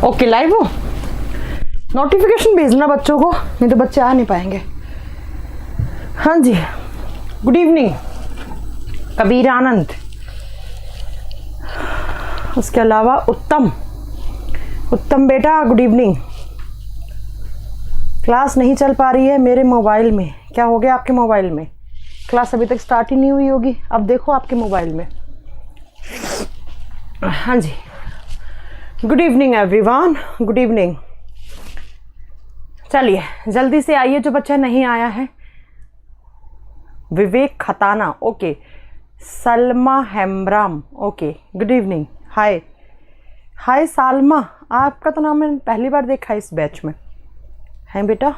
Okay live हो, notification भेजना बच्चों को, नहीं तो बच्चे आ नहीं पाएंगे। हाँ जी, गुड इवनिंग कबीर आनंद, उसके अलावा उत्तम बेटा गुड इवनिंग। क्लास नहीं चल पा रही है मेरे मोबाइल में, क्या हो गया आपके मोबाइल में? क्लास अभी तक स्टार्ट ही नहीं हुई होगी, अब देखो आपके मोबाइल में। हाँ जी, good evening everyone, good evening. चलिए जल्दी से आइए जो बच्चा नहीं आया है। Vivek Khatana, okay. Salma Hembram, okay, good evening. Hi hi Salma, आपका तो नाम मैंने पहली बार देखा इस बैच में, है बेटा?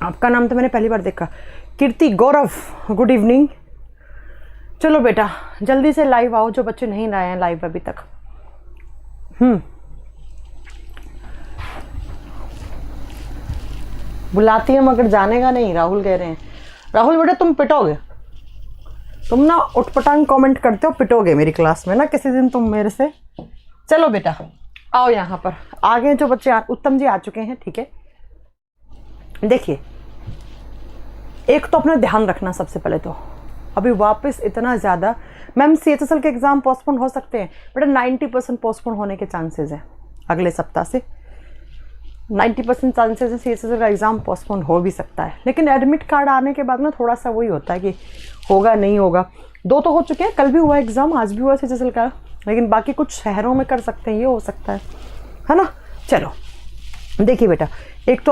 आपका नाम तो मैंने पहली बार देखा। कीर्ति गौरव, गुड इवनिंग। चलो बेटा जल्दी से लाइव आओ जो बच्चे नहीं आए हैं लाइव अभी तक। बुलाती है मगर जाने का नहीं, राहुल कह रहे हैं। राहुल बेटा तुम पिटोगे, तुम ना उठपटांग कमेंट करते हो, पिटोगे मेरी क्लास में ना किसी दिन तुम मेरे से। चलो बेटा आओ यहाँ पर, आगे जो बच्चे उत्तम जी आ चुके हैं, ठीक है। देखिए एक तो अपना ध्यान रखना सबसे पहले तो, अभी वापस इतना ज़्यादा मैम CHSL के एग्ज़ाम पोस्टपोन हो सकते हैं बेटा, 90% पोस्टपोन होने के चांसेस हैं। अगले सप्ताह से 90% चांसेस है CHSL का एग्ज़ाम पोस्टपोन हो भी सकता है, लेकिन एडमिट कार्ड आने के बाद ना थोड़ा सा वही होता है कि होगा नहीं होगा। 2 तो हो चुके हैं, कल भी हुआ एग्ज़ाम, आज भी हुआ CHSL का, लेकिन बाकी कुछ शहरों में कर सकते हैं, ये हो सकता है ना। चलो देखिए बेटा, एक तो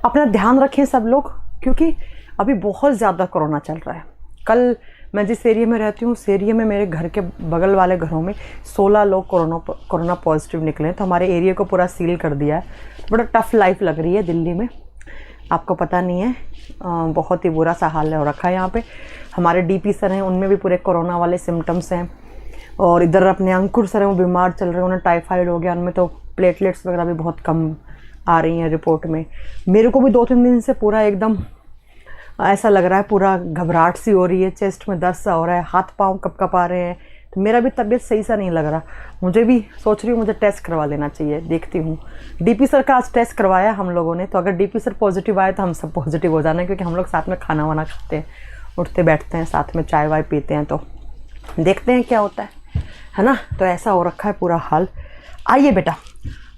अपना ध्यान रखें सब लोग, क्योंकि अभी बहुत ज़्यादा कोरोना चल रहा है। कल मैं जिस एरिया में रहती हूँ उस एरिया में मेरे घर के बगल वाले घरों में 16 लोग कोरोना पॉजिटिव निकले हैं, तो हमारे एरिया को पूरा सील कर दिया है। बड़ा टफ लाइफ लग रही है दिल्ली में, आपको पता नहीं है, बहुत ही बुरा सा हाल हो रखा है यहाँ पे। हमारे DP सर हैं, उनमें भी पूरे कोरोना वाले सिम्टम्स हैं, और इधर अपने अंकुर सर हैं, वो बीमार चल रहे हैं, उन्हें टाइफाइड हो गया, उनमें तो प्लेटलेट्स वगैरह भी बहुत कम आ रही हैं रिपोर्ट में। मेरे को भी 2-3 दिन से पूरा एकदम ऐसा लग रहा है, पूरा घबराहट सी हो रही है, चेस्ट में दर्द सा हो रहा है, हाथ पाँव कप आ रहे हैं, तो मेरा भी तबीयत सही सा नहीं लग रहा। मुझे भी सोच रही हूँ मुझे टेस्ट करवा लेना चाहिए, देखती हूँ। DP सर का आज टेस्ट करवाया हम लोगों ने, तो अगर DP सर पॉजिटिव आए तो हम सब पॉजिटिव हो जाना, क्योंकि हम लोग साथ में खाना वाना खाते हैं, उठते बैठते हैं, साथ में चाय वाय पीते हैं, तो देखते हैं क्या होता है ना। तो ऐसा हो रखा है पूरा हाल। आइए बेटा,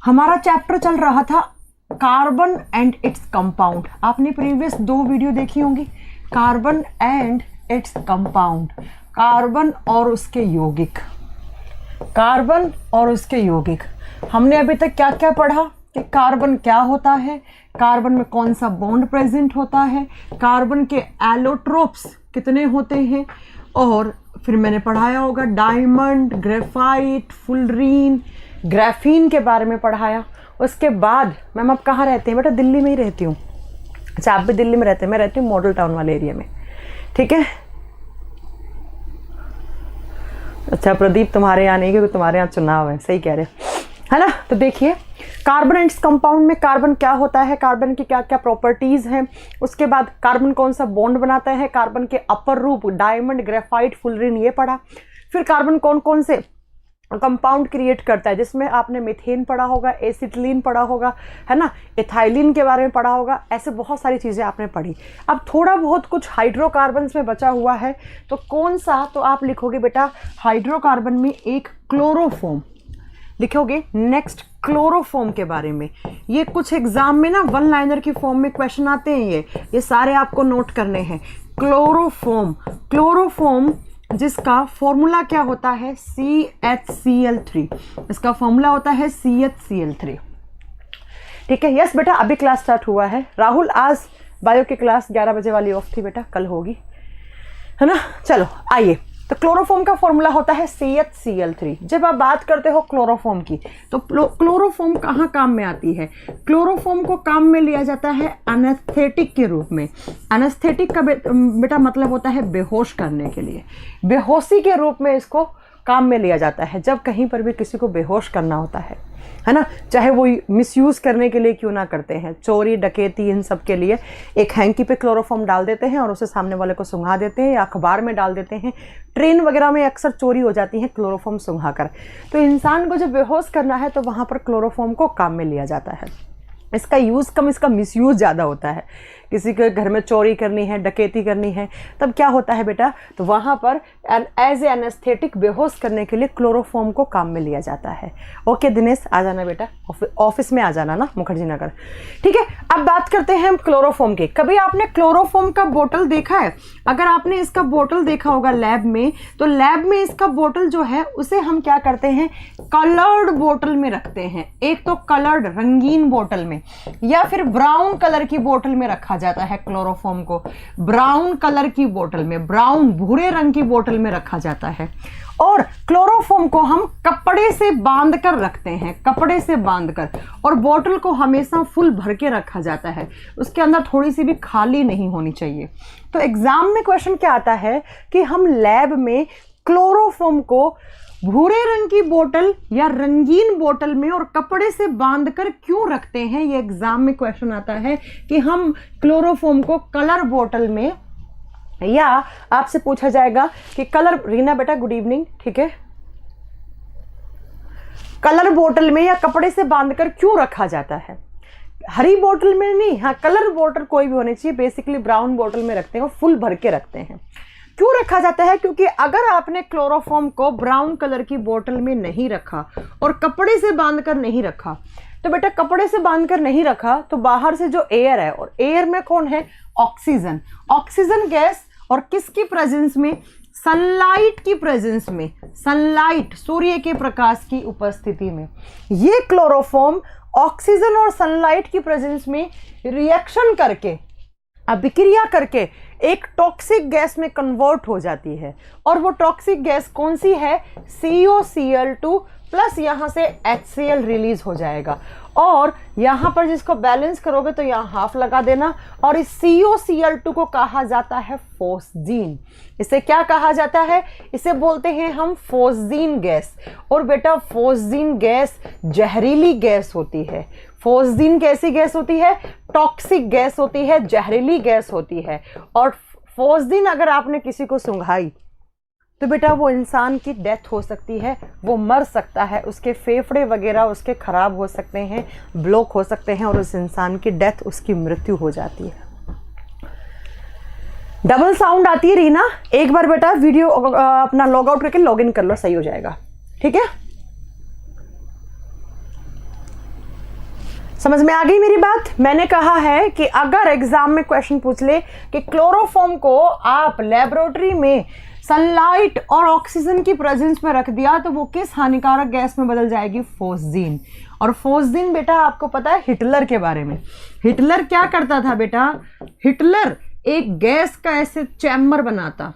हमारा चैप्टर चल रहा था कार्बन एंड इट्स कंपाउंड। आपने प्रीवियस 2 वीडियो देखी होंगी, carbon and its compound, carbon और उसके यौगिक, कार्बन और उसके यौगिक। हमने अभी तक क्या क्या पढ़ा कि कार्बन क्या होता है, कार्बन में कौन सा बॉन्ड प्रेजेंट होता है, कार्बन के एलोट्रोप्स कितने होते हैं, और फिर मैंने पढ़ाया होगा डायमंड, ग्रेफाइट, फुलरीन, ग्राफीन के बारे में पढ़ाया। उसके बाद मैम आप कहाँ रहते हैं? बेटा दिल्ली में ही रहती हूँ। अच्छा आप भी दिल्ली में रहते हैं, मैं रहती हूँ मॉडल टाउन वाले एरिया में, ठीक है। अच्छा प्रदीप तुम्हारे यहाँ नहीं, क्योंकि तुम्हारे यहाँ चुनाव है, सही कह रहे है ना। तो देखिए कार्बन एंड कंपाउंड में कार्बन क्या होता है, कार्बन की क्या क्या प्रॉपर्टीज़ हैं, उसके बाद कार्बन कौन सा बॉन्ड बनाता है, कार्बन के अपर रूप डायमंड, ग्रेफाइट, फुलरीन, ये पढ़ा। फिर कार्बन कौन कौन से कंपाउंड क्रिएट करता है, जिसमें आपने मीथेन पढ़ा होगा, एसिटिलीन पढ़ा होगा, है ना, इथाइलिन के बारे में पढ़ा होगा, ऐसे बहुत सारी चीज़ें आपने पढ़ी। अब थोड़ा बहुत कुछ हाइड्रोकार्बन्स में बचा हुआ है, तो कौन सा, तो आप लिखोगे बेटा हाइड्रोकार्बन में एक क्लोरोफॉर्म लिखोगे। नेक्स्ट क्लोरोफॉर्म के बारे में, ये कुछ एग्जाम में ना 1 लाइनर की फॉर्म में क्वेश्चन आते हैं, ये सारे आपको नोट करने हैं। क्लोरोफॉर्म जिसका फॉर्मूला क्या होता है, CHCl3, इसका फॉर्मूला होता है CHCl3, ठीक है। यस बेटा अभी क्लास स्टार्ट हुआ है। राहुल आज बायो की क्लास 11 बजे वाली ऑफ थी बेटा, कल होगी, है ना। चलो आइए, तो क्लोरोफॉर्म का फॉर्मूला होता है CHCl3। जब आप बात करते हो क्लोरोफॉर्म की, तो क्लोरोफॉर्म कहाँ काम में आती है? क्लोरोफॉर्म को काम में लिया जाता है एनेस्थेटिक के रूप में। एनेस्थेटिक का बेटा मतलब होता है बेहोश करने के लिए, बेहोशी के रूप में इसको काम में लिया जाता है जब कहीं पर भी किसी को बेहोश करना होता है ना, चाहे वो मिसयूज़ करने के लिए क्यों ना करते हैं, चोरी डकैती इन सब के लिए एक हैंकी पे क्लोरोफॉर्म डाल देते हैं और उसे सामने वाले को सुंघा देते हैं या अखबार में डाल देते हैं। ट्रेन वगैरह में अक्सर चोरी हो जाती है क्लोरोफॉर्म सुंघा कर। तो इंसान को जब बेहोश करना है तो वहाँ पर क्लोरोफॉर्म को काम में लिया जाता है। इसका यूज़ कम, इसका मिसयूज़ ज़्यादा होता है। किसी के घर में चोरी करनी है, डकैती करनी है, तब क्या होता है बेटा, तो वहाँ पर एज ए एनेस्थेटिक बेहोश करने के लिए क्लोरोफॉर्म को काम में लिया जाता है। ओके दिनेश, आ जाना बेटा, ऑफिस में आ जाना ना, मुखर्जी नगर। ठीक है, अब बात करते हैं हम क्लोरोफॉर्म की। कभी आपने क्लोरोफॉर्म का बोतल देखा है? अगर आपने इसका बोतल देखा होगा लैब में, तो लैब में इसका बोतल जो है उसे हम क्या करते हैं, कलर्ड बोतल में रखते हैं। एक तो कलर्ड रंगीन बोतल में, या फिर ब्राउन कलर की बोतल में रखा जाता है क्लोरोफॉर्म को। ब्राउन कलर की बोतल में, ब्राउन भूरे रंग की बोतल में रखा जाता है। और क्लोरोफॉर्म को हम कपड़े से बांध कर रखते हैं, कपड़े से बांधकर, और बोतल को हमेशा फुल भर के रखा जाता है, उसके अंदर थोड़ी सी भी खाली नहीं होनी चाहिए। तो एग्जाम में क्वेश्चन क्या आता है कि हम लैब में क्लोरोफॉर्म को भूरे रंग की बोतल या रंगीन बोतल में और कपड़े से बांधकर क्यों रखते हैं, ये एग्जाम में क्वेश्चन आता है कि हम क्लोरोफॉर्म को कलर बोतल में, या आपसे पूछा जाएगा कि कलर, रीना बेटा गुड इवनिंग, ठीक है, कलर बोतल में या कपड़े से बांधकर क्यों रखा जाता है। हरी बोतल में नहीं, हाँ कलर बोतल कोई भी होनी चाहिए, बेसिकली ब्राउन बोतल में रखते हैं और फुल भर के रखते हैं। क्यों रखा जाता है, क्योंकि अगर आपने क्लोरोफॉर्म को ब्राउन कलर की बोतल में नहीं रखा और कपड़े से बांधकर नहीं रखा, तो बेटा कपड़े से बांधकर नहीं रखा तो बाहर से जो एयर है, और एयर में कौन है, ऑक्सीजन, ऑक्सीजन गैस, और किसकी प्रेजेंस में, सनलाइट की प्रेजेंस में, सनलाइट सूर्य के प्रकाश की उपस्थिति में, ये क्लोरोफॉर्म ऑक्सीजन और सनलाइट की प्रेजेंस में रिएक्शन करके, अभिक्रिया करके एक टॉक्सिक गैस में कन्वर्ट हो जाती है। और वो टॉक्सिक गैस कौन सी है, COCl2 प्लस यहाँ से HCl रिलीज हो जाएगा। और यहाँ पर जिसको बैलेंस करोगे तो यहाँ हाफ लगा देना। और इस COCl2 को कहा जाता है फोस्जीन। इसे क्या कहा जाता है, इसे बोलते हैं हम फोस्जीन गैस। और बेटा फोस्जीन गैस जहरीली गैस होती है। फोस्जीन कैसी गैस होती है, टॉक्सिक गैस होती है, जहरीली गैस होती है। और फोस्जीन अगर आपने किसी को सुंघाई तो बेटा वो इंसान की डेथ हो सकती है, वो मर सकता है, उसके फेफड़े वगैरह उसके खराब हो सकते हैं, ब्लॉक हो सकते हैं, और उस इंसान की डेथ, उसकी मृत्यु हो जाती है। डबल साउंड आती है रीना, एक बार बेटा वीडियो अपना लॉग आउट करके लॉग इन कर लो, सही हो जाएगा, ठीक है। समझ में आ गई मेरी बात। मैंने कहा है कि अगर एग्जाम में क्वेश्चन पूछ ले कि क्लोरोफॉर्म को आप लेबोरेटरी में सनलाइट और ऑक्सीजन की प्रेजेंस में रख दिया तो वो किस हानिकारक गैस में बदल जाएगी, फोस्जीन। और फोस्जीन बेटा आपको पता है हिटलर के बारे में, हिटलर क्या करता था बेटा, हिटलर एक गैस का ऐसे चैम्बर बनाता,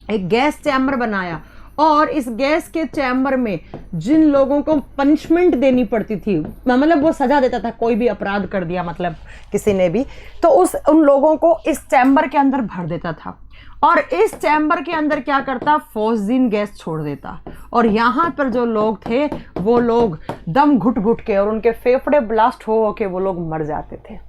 एक गैस चैम्बर बनाया, और इस गैस के चैम्बर में जिन लोगों को पनिशमेंट देनी पड़ती थी, मतलब वो सजा देता था, कोई भी अपराध कर दिया मतलब किसी ने भी, तो उन लोगों को इस चैम्बर के अंदर भर देता था। और इस चैम्बर के अंदर क्या करता, फोस्जीन गैस छोड़ देता। और यहाँ पर जो लोग थे वो लोग दम घुट घुट के और उनके फेफड़े ब्लास्ट हो के वो लोग मर जाते थे।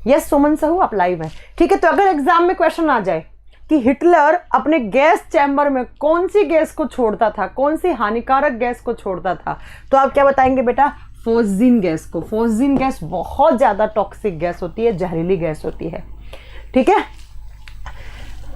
यस सुमन साहू आप लाइव हैं, ठीक है। तो अगर एग्जाम में क्वेश्चन आ जाए कि हिटलर अपने गैस चैम्बर में कौन सी गैस को छोड़ता था, कौन सी हानिकारक गैस को छोड़ता था, तो आप क्या बताएंगे बेटा, फोस्जीन गैस को। फोस्जीन गैस बहुत ज्यादा टॉक्सिक गैस होती है, जहरीली गैस होती है, ठीक है।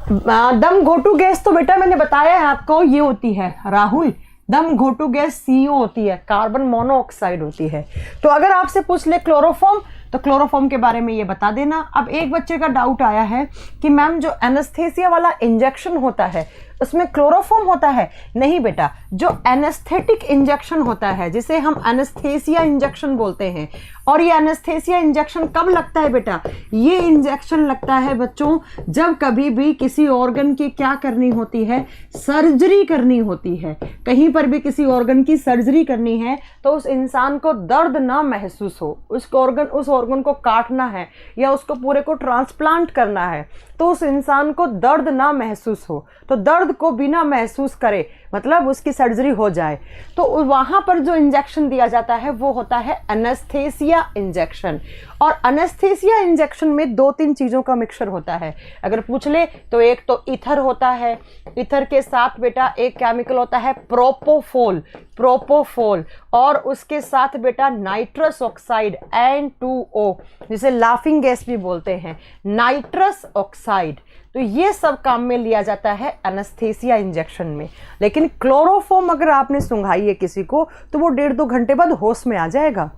दम घोटू गैस तो बेटा मैंने बताया है आपको, ये होती है राहुल, दम घोटू गैस CO होती है, कार्बन मोनोऑक्साइड होती है। तो अगर आपसे पूछ ले क्लोरोफॉर्म, तो क्लोरोफॉर्म के बारे में ये बता देना। अब एक बच्चे का डाउट आया है कि मैम जो एनेस्थेसिया वाला इंजेक्शन होता है उसमें क्लोरोफॉर्म होता है। नहीं बेटा, जो एनेस्थेटिक इंजेक्शन होता है जिसे हम एनेस्थेसिया इंजेक्शन बोलते हैं, और ये एनेस्थेसिया इंजेक्शन कब लगता है बेटा, ये इंजेक्शन लगता है बच्चों जब कभी भी किसी ऑर्गन की क्या करनी होती है, सर्जरी करनी होती है। कहीं पर भी किसी ऑर्गन की सर्जरी करनी है तो उस इंसान को दर्द ना महसूस हो, उस ऑर्गन को काटना है या उसको पूरे को ट्रांसप्लांट करना है तो उस इंसान को दर्द ना महसूस हो। तो दर्द दर्द को बिना महसूस करे, मतलब उसकी सर्जरी हो जाए, तो वहाँ पर जो इंजेक्शन दिया जाता है वो होता है एनेस्थेसिया इंजेक्शन। और एनेस्थेसिया इंजेक्शन में 2-3 चीज़ों का मिक्सचर होता है। अगर पूछ ले तो एक तो ईथर होता है, ईथर के साथ बेटा एक केमिकल होता है प्रोपोफोल, प्रोपोफोल, और उसके साथ बेटा नाइट्रस ऑक्साइड N2O, जिसे लाफिंग गैस भी बोलते हैं, नाइट्रस ऑक्साइड। तो ये सब काम में लिया जाता है एनेस्थेसिया इंजेक्शन में। लेकिन क्लोरोफॉर्म अगर आपने सुंघाई है किसी को तो वो 1.5-2 घंटे बाद होश में आ जाएगा।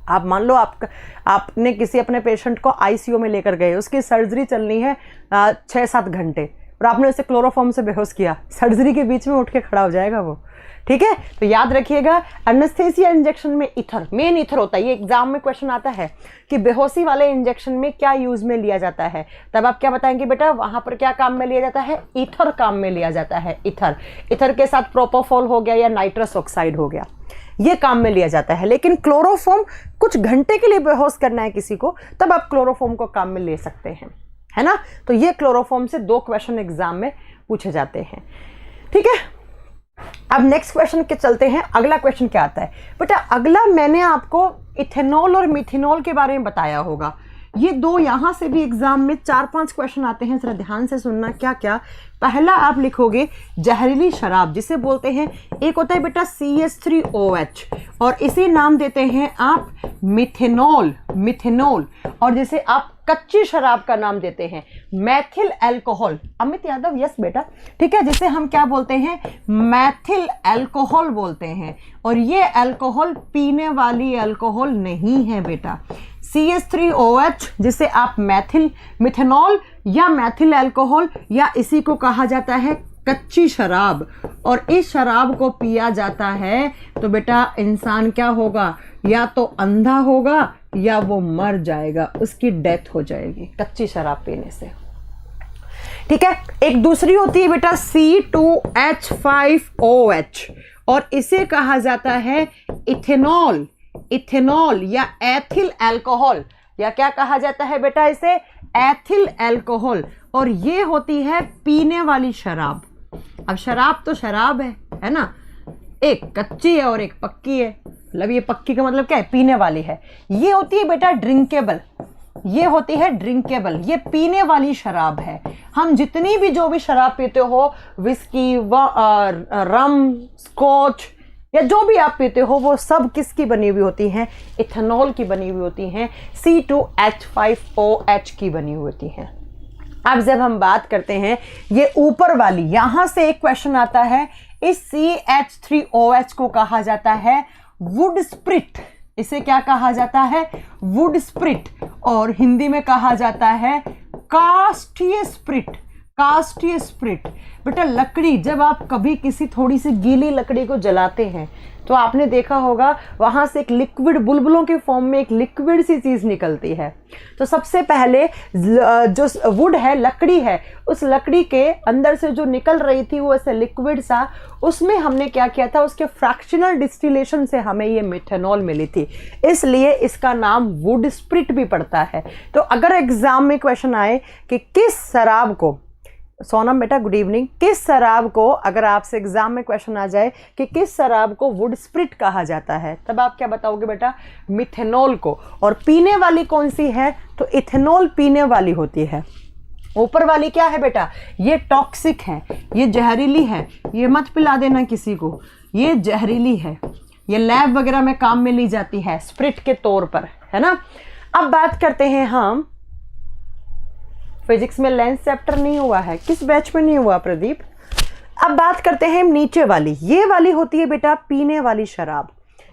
आप मान लो आपने किसी अपने पेशेंट को आईसीयू में लेकर गए, उसकी सर्जरी चलनी है 6-7 घंटे, और आपने उसे क्लोरोफॉर्म से बेहोश किया, सर्जरी के बीच में उठ के खड़ा हो जाएगा वो। ठीक है, तो याद रखिएगा एनेस्थेसिया इंजेक्शन में ईथर, मेन ईथर होता है। ये एग्जाम में क्वेश्चन आता है कि बेहोशी वाले इंजेक्शन में क्या यूज में लिया जाता है, तब आप क्या बताएंगे बेटा, वहां पर क्या काम में लिया जाता है, ईथर काम में लिया जाता है। ईथर, ईथर के साथ प्रोपोफॉल हो गया या नाइट्रस ऑक्साइड हो गया, ये काम में लिया जाता है। लेकिन क्लोरोफॉर्म कुछ घंटे के लिए बेहोश करना है किसी को, तब आप क्लोरोफॉर्म को काम में ले सकते हैं, है ना। तो ये क्लोरोफॉर्म से 2 क्वेश्चन एग्जाम में पूछे जाते हैं। ठीक है, अब नेक्स्ट क्वेश्चन के चलते हैं। अगला क्वेश्चन क्या आता है बेटा, अगला मैंने आपको इथेनॉल और मिथेनॉल के बारे में बताया होगा। ये 2 यहाँ से भी एग्जाम में 4-5 क्वेश्चन आते हैं, जरा ध्यान से सुनना। क्या क्या, पहला आप लिखोगे जहरीली शराब, जिसे बोलते हैं, एक होता है बेटा CH3OH, और इसे नाम देते हैं आप मिथेनॉल, मिथेनॉल। और जैसे आप कच्ची शराब का नाम देते हैं मैथिल अल्कोहल। अमित यादव, यस बेटा, ठीक है, जिसे हम क्या बोलते हैं, मैथिल अल्कोहल बोलते हैं। और ये अल्कोहल पीने वाली अल्कोहल नहीं है बेटा। CH3OH जिसे आप मैथिल, मिथेनॉल या मैथिल अल्कोहल, या इसी को कहा जाता है कच्ची शराब। और इस शराब को पिया जाता है तो बेटा इंसान क्या होगा, या तो अंधा होगा या वो मर जाएगा, उसकी डेथ हो जाएगी कच्ची शराब पीने से। ठीक है, एक दूसरी होती है बेटा C2H5OH, और इसे कहा जाता है इथेनॉल, इथेनॉल या एथिल अल्कोहल, या क्या कहा जाता है बेटा इसे, एथिल अल्कोहल। और ये होती है पीने वाली शराब। अब शराब तो शराब है ना, एक कच्ची है और एक पक्की है। मतलब ये पक्की का मतलब क्या है, पीने वाली है। ये होती है बेटा ड्रिंकेबल, ये होती है ड्रिंकेबल, ये पीने वाली शराब है। हम जितनी भी जो भी शराब पीते हो, विस्की, रम, स्कॉच, या जो भी आप पीते हो, वो सब किसकी बनी हुई होती हैं, इथेनॉल की बनी हुई होती हैं, C2H5OH की बनी हुई होती हैं। अब जब हम बात करते हैं ये ऊपर वाली, यहां से एक क्वेश्चन आता है, इस CH3OH को कहा जाता है वुड स्प्रिट। इसे क्या कहा जाता है, वुड स्प्रिट, और हिंदी में कहा जाता है कास्टीय स्प्रिट, कास्टीय स्प्रिट। बेटा लकड़ी, जब आप कभी किसी थोड़ी सी गीली लकड़ी को जलाते हैं तो आपने देखा होगा वहां से एक लिक्विड, बुलबुलों के फॉर्म में एक लिक्विड सी चीज निकलती है। तो सबसे पहले जो वुड है, लकड़ी है, उस लकड़ी के अंदर से जो निकल रही थी वो ऐसे लिक्विड सा, उसमें हमने क्या किया था, उसके फ्रैक्शनल डिस्टिलेशन से हमें ये मिथेनॉल मिली थी, इसलिए इसका नाम वुड स्प्रिट भी पड़ता है। तो अगर एग्जाम में क्वेश्चन आए कि किस शराब को, सोनम बेटा गुड इवनिंग, किस शराब को, अगर आपसे एग्जाम में क्वेश्चन आ जाए कि किस शराब को वुड स्प्रिट कहा जाता है, तब आप क्या बताओगे बेटा, मिथेनॉल को। और पीने वाली कौन सी है, तो इथेनॉल पीने वाली होती है। ऊपर वाली क्या है बेटा, ये टॉक्सिक है, ये जहरीली है, ये मत पिला देना किसी को, ये जहरीली है, ये लैब वगैरह में काम में ली जाती है स्प्रिट के तौर पर, है ना। अब बात करते हैं हम, फिजिक्स में लेंस चैप्टर नहीं हुआ है, किस बैच में नहीं हुआ प्रदीप। अब बात करते हैं नीचे वाली, ये वाली होती है बेटा पीने वाली शराब।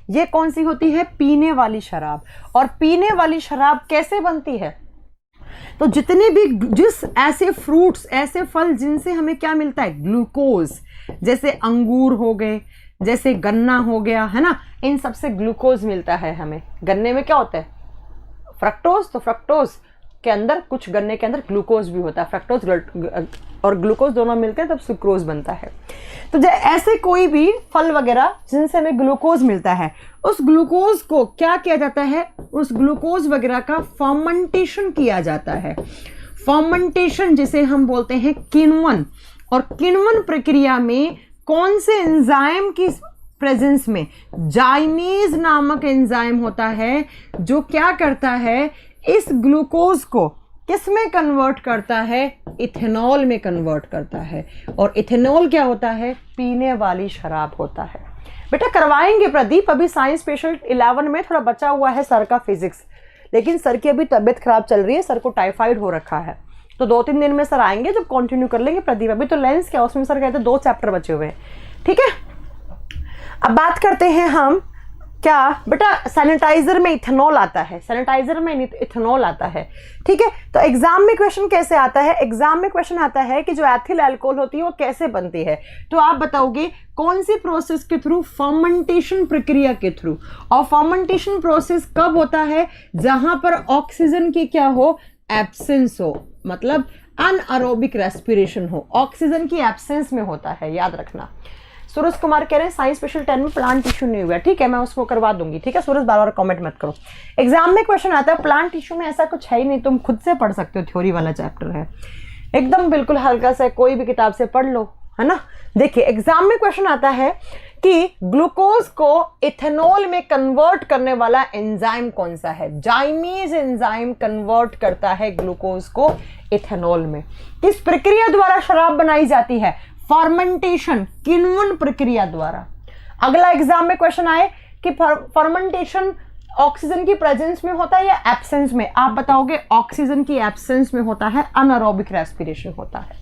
ये कौन सी होती है, पीने वाली शराब। और पीने वाली शराब कैसे बनती है, तो जितने भी, जिस ऐसे फ्रूट्स, ऐसे फल जिनसे हमें क्या मिलता है, ग्लूकोज, जैसे अंगूर हो गए, जैसे गन्ना हो गया, है ना, इन सबसे ग्लूकोज मिलता है हमें। गन्ने में क्या होता है, फ्रक्टोज, तो फ्रक्टोज के अंदर, कुछ गन्ने के अंदर ग्लूकोज भी होता है, फ्रक्टोज और ग्लूकोज दोनों मिलते हैं तब सुक्रोज बनता है। तो ऐसे कोई भी फल वगैरह जिनसे हमें ग्लूकोज मिलता है, उस ग्लूकोज को क्या किया जाता है, उस ग्लूकोज वगैरह का फर्मेंटेशन किया जाता है। फर्मेंटेशन जिसे हम बोलते हैं किण्वन, और किण्वन प्रक्रिया में कौन से एंजाइम की प्रेजेंस में? जाइमेज नामक एंजाइम होता है जो क्या करता है, इस ग्लूकोज को किस में कन्वर्ट करता है? इथेनॉल में कन्वर्ट करता है। और इथेनॉल क्या होता है? पीने वाली शराब होता है। बेटा करवाएंगे प्रदीप, अभी साइंस स्पेशल 11 में थोड़ा बचा हुआ है सर का फिजिक्स, लेकिन सर की अभी तबीयत खराब चल रही है, सर को टाइफाइड हो रखा है, तो 2-3 दिन में सर आएंगे जब कंटिन्यू कर लेंगे प्रदीप। अभी तो लेंस क्या, उसमें सर कहते 2 चैप्टर बचे हुए हैं, ठीक है। अब बात करते हैं हम क्या बेटा, सैनिटाइजर में इथेनॉल आता है, सैनिटाइजर में इथेनॉल आता है, ठीक है। तो एग्जाम में क्वेश्चन कैसे आता है? एग्जाम में क्वेश्चन आता है कि जो एथिल अल्कोहल होती है वो कैसे बनती है, तो आप बताओगे कौन सी प्रोसेस के थ्रू? फर्मेंटेशन प्रक्रिया के थ्रू। और फर्मेंटेशन प्रोसेस कब होता है? जहां पर ऑक्सीजन की क्या हो? एब्सेंस हो, मतलब अनएरोबिक रेस्पिरेशन हो, ऑक्सीजन की एब्सेंस में होता है, याद रखना। सूरज कुमार कह रहे हैं साइंस स्पेशल 10 में प्लांट टिश्यू नहीं हुआ, ठीक है, मैं उसको करवा दूंगी, ठीक है सूरज, बार बार कमेंट मत करो। एग्जाम में क्वेश्चन आता है प्लांट टिश्यू में, ऐसा कुछ है ही नहीं, तुम खुद से पढ़ सकते हो, थ्योरी वाला चैप्टर है एकदम बिल्कुल हल्का सा, कोई भी किताब से पढ़ लो, है ना। देखिए एग्जाम में क्वेश्चन आता है कि ग्लूकोज को इथेनॉल में कन्वर्ट करने वाला एंजाइम कौन सा है? जाइमेज एंजाइम कन्वर्ट करता है ग्लूकोज को इथेनॉल में। किस प्रक्रिया द्वारा शराब बनाई जाती है? फर्मेंटेशन, किण्वन प्रक्रिया द्वारा। अगला एग्जाम में क्वेश्चन आए कि फर्मेंटेशन ऑक्सीजन की प्रेजेंस में होता है या एब्सेंस में? आप बताओगे ऑक्सीजन की एब्सेंस में होता है, अनएरोबिक रेस्पिरेशन होता है।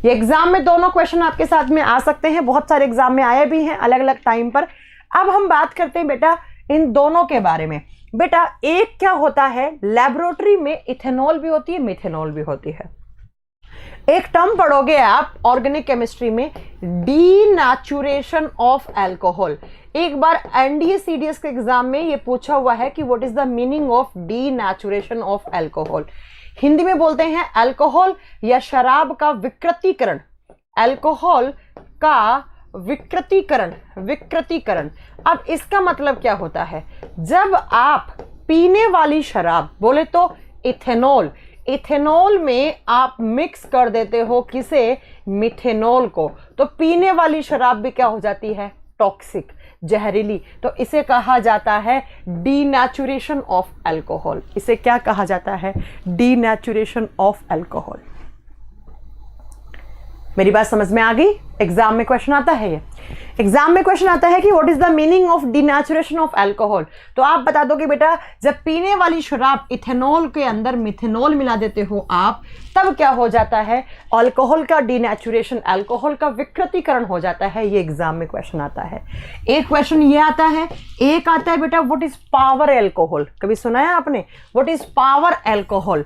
ये एग्जाम में दोनों क्वेश्चन आपके साथ में आ सकते हैं, बहुत सारे एग्जाम में आए भी हैं अलग अलग टाइम पर। अब हम बात करते हैं बेटा इन दोनों के बारे में। बेटा एक क्या होता है, लेबोरेटरी में इथेनॉल भी होती है, मिथेनॉल भी होती है। एक टर्म पढ़ोगे आप ऑर्गेनिक केमिस्ट्री में, डीनेचुरेशन ऑफ अल्कोहल। एक बार एनडीए सीडीएस के एग्जाम में ये पूछा हुआ है कि what is the meaning of denaturation of alcohol. Hindi में बोलते हैं अल्कोहल या शराब का विकृतीकरण, अल्कोहल का विकृतीकरण, विकृतीकरण। अब इसका मतलब क्या होता है? जब आप पीने वाली शराब, बोले तो इथेनॉल, इथेनॉल में आप मिक्स कर देते हो किसे? मिथेनॉल को, तो पीने वाली शराब भी क्या हो जाती है? टॉक्सिक, जहरीली। तो इसे कहा जाता है डीनेचुरेशन ऑफ अल्कोहल। इसे क्या कहा जाता है? Denaturation of alcohol. मेरी बात समझ में आ गई? एग्जाम में क्वेश्चन आता है, ये एग्जाम में क्वेश्चन आता है कि what is the meaning of denaturation of alcohol. तो आप बता दोगे बेटा जब पीने वाली शराब इथेनॉल के अंदर मिथेनॉल मिला देते हो आप, तब क्या हो जाता है? अल्कोहल का डीनेचुरेशन, अल्कोहल का विकृतीकरण हो जाता है। ये एग्जाम में क्वेश्चन आता है। एक क्वेश्चन ये आता है, एक आता है बेटा व्हाट इज पावर अल्कोहल। कभी सुना है आपने? What is power alcohol?